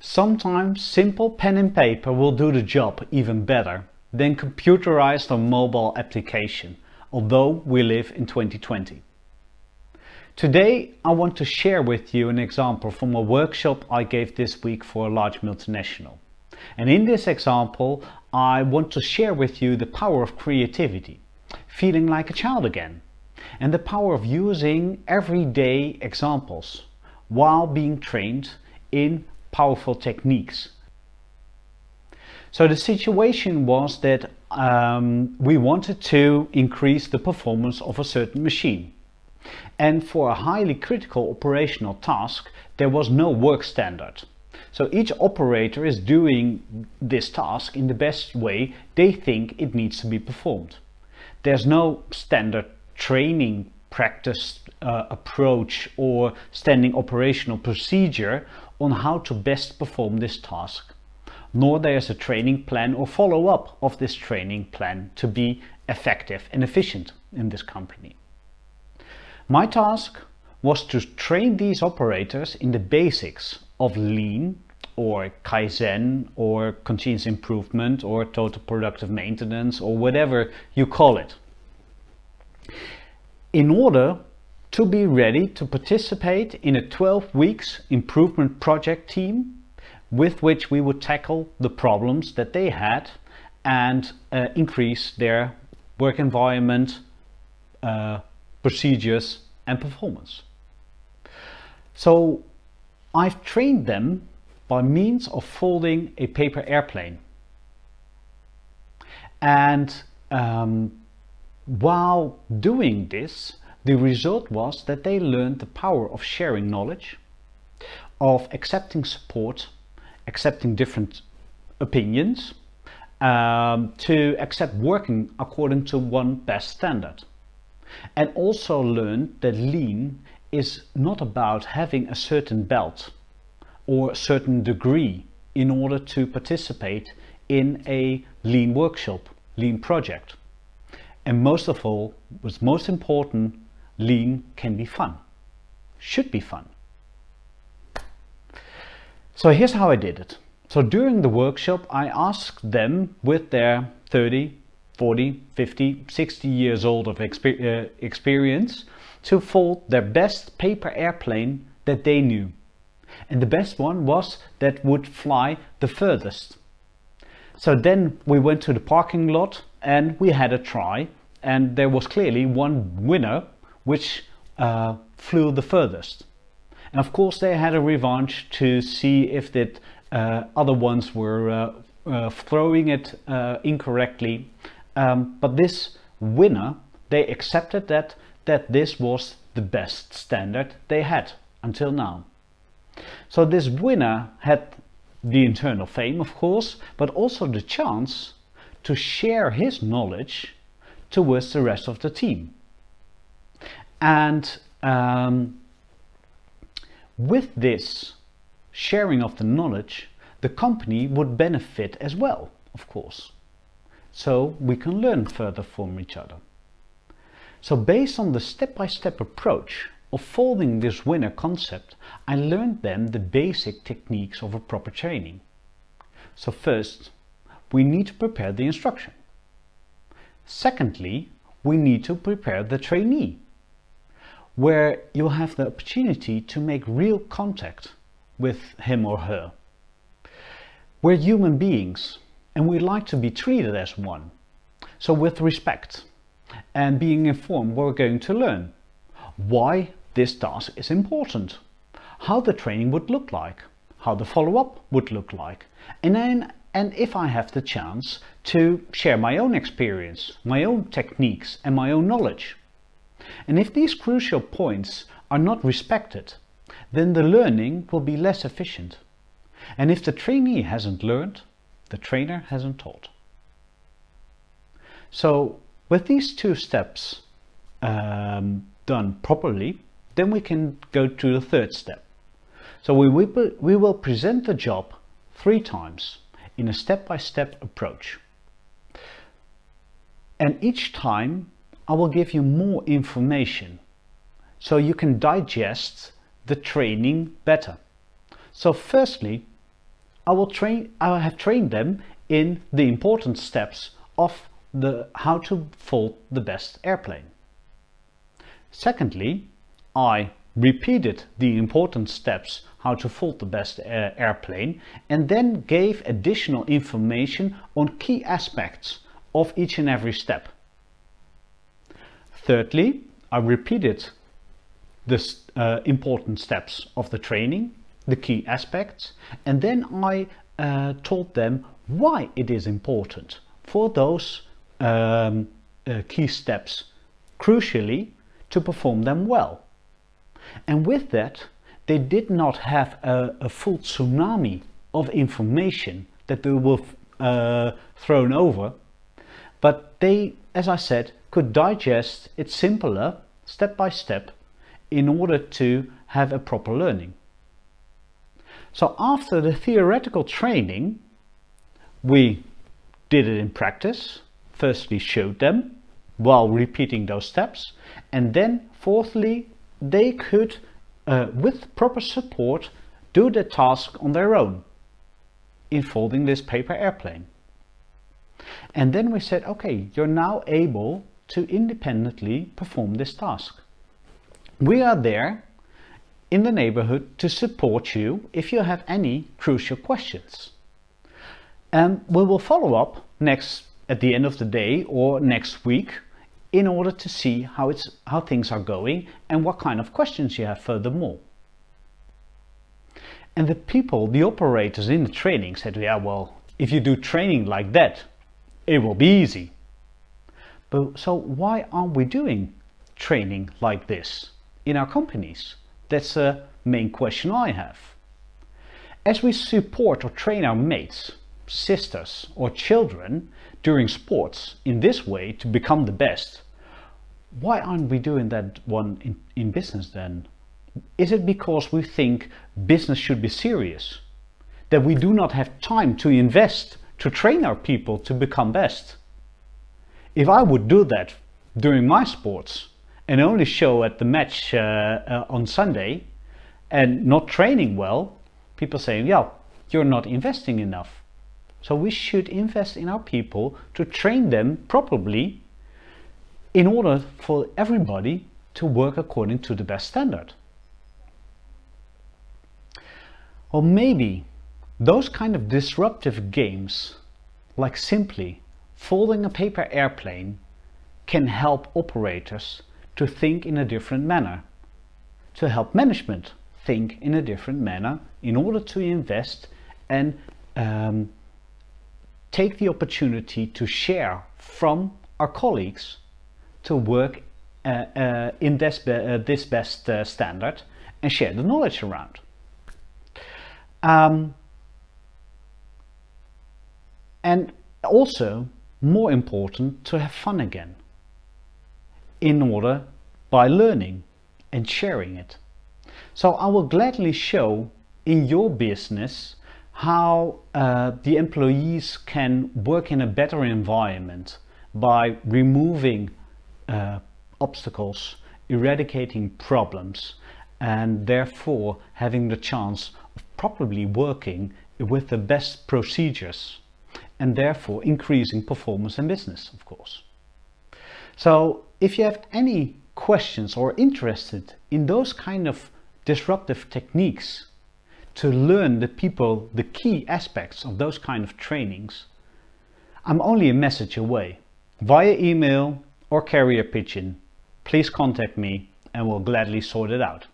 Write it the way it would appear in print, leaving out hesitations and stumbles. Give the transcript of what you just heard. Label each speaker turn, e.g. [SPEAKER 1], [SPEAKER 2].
[SPEAKER 1] Sometimes simple pen and paper will do the job even better than computerized or mobile application, although we live in 2020. Today I want to share with you an example from a workshop I gave this week for a large multinational. And in this example I want to share with you the power of creativity, feeling like a child again, and the power of using everyday examples while being trained in powerful techniques. So the situation was that we wanted to increase the performance of a certain machine. And for a highly critical operational task, there was no work standard. So each operator is doing this task in the best way they think it needs to be performed. There's no standard training practice approach or standing operational procedure on how to best perform this task, nor there's a training plan or follow-up of this training plan to be effective and efficient in this company. My task was to train these operators in the basics of lean or kaizen or continuous improvement or total productive maintenance or whatever you call it, in order to be ready to participate in a 12 weeks improvement project team with which we would tackle the problems that they had and increase their work environment, procedures and performance. So I've trained them by means of folding a paper airplane. And while doing this, the result was that they learned the power of sharing knowledge, of accepting support, accepting different opinions, to accept working according to one best standard. And also learned that lean is not about having a certain belt or a certain degree in order to participate in a lean workshop, lean project. And most of all, what's most important, lean can be fun, should be fun. So here's how I did it. So during the workshop I asked them, with their 30, 40, 50, 60 years old of experience, to fold their best paper airplane that they knew. And the best one was that would fly the furthest. So then we went to the parking lot and we had a try, and there was clearly one winner which flew the furthest. And of course they had a revanche to see if the other ones were throwing it incorrectly. But this winner, they accepted that this was the best standard they had until now. So this winner had the internal fame, of course, but also the chance to share his knowledge towards the rest of the team. And with this sharing of the knowledge, the company would benefit as well, of course. So we can learn further from each other. So based on the step-by-step approach of folding this winner concept, I learned them the basic techniques of a proper training. So first, we need to prepare the instruction. Secondly, we need to prepare the trainee, where you'll have the opportunity to make real contact with him or her. We're human beings and we like to be treated as one. So with respect and being informed what we're going to learn, why this task is important, how the training would look like, how the follow-up would look like, and if I have the chance to share my own experience, my own techniques and my own knowledge. And if these crucial points are not respected, then the learning will be less efficient. And if the trainee hasn't learned, the trainer hasn't taught. So with these two steps done properly, then we can go to the third step. So we will present the job 3 times in a step-by-step approach. And each time I will give you more information so you can digest the training better. So firstly, I have trained them in the important steps of how to fold the best airplane. Secondly, I repeated the important steps how to fold the best airplane, and then gave additional information on key aspects of each and every step. Thirdly, I repeated the important steps of the training, the key aspects, and then I told them why it is important for those key steps, crucially, to perform them well. And with that, they did not have a full tsunami of information that they were thrown over, but they, as I said, could digest it simpler, step by step, in order to have a proper learning. So after the theoretical training, we did it in practice. Firstly, showed them while repeating those steps, and then fourthly, they could, with proper support, do the task on their own in folding this paper airplane. And then we said, okay, you're now able to independently perform this task. We are there in the neighborhood to support you if you have any crucial questions. And we will follow up at the end of the day or next week in order to see how things are going and what kind of questions you have furthermore. And the operators in the training said, yeah, well, if you do training like that, it will be easy. But so why aren't we doing training like this in our companies? That's a main question I have. As we support or train our mates, sisters or children during sports in this way to become the best, why aren't we doing that one in business then? Is it because we think business should be serious? That we do not have time to invest to train our people to become best? If I would do that during my sports and only show at the match on Sunday and not training well, people saying, yeah, you're not investing enough. So we should invest in our people to train them properly in order for everybody to work according to the best standard. Or maybe those kind of disruptive games, like simply folding a paper airplane, can help operators to think in a different manner, to help management think in a different manner in order to invest and take the opportunity to share from our colleagues to work in this best standard and share the knowledge around. And also, more important, to have fun again in order by learning and sharing it. So I will gladly show in your business how the employees can work in a better environment by removing obstacles, eradicating problems, and therefore having the chance of properly working with the best procedures and therefore increasing performance in business, of course. So if you have any questions or interested in those kind of disruptive techniques to learn the key aspects of those kind of trainings, I'm only a message away. Via email or carrier pigeon, please contact me and we'll gladly sort it out.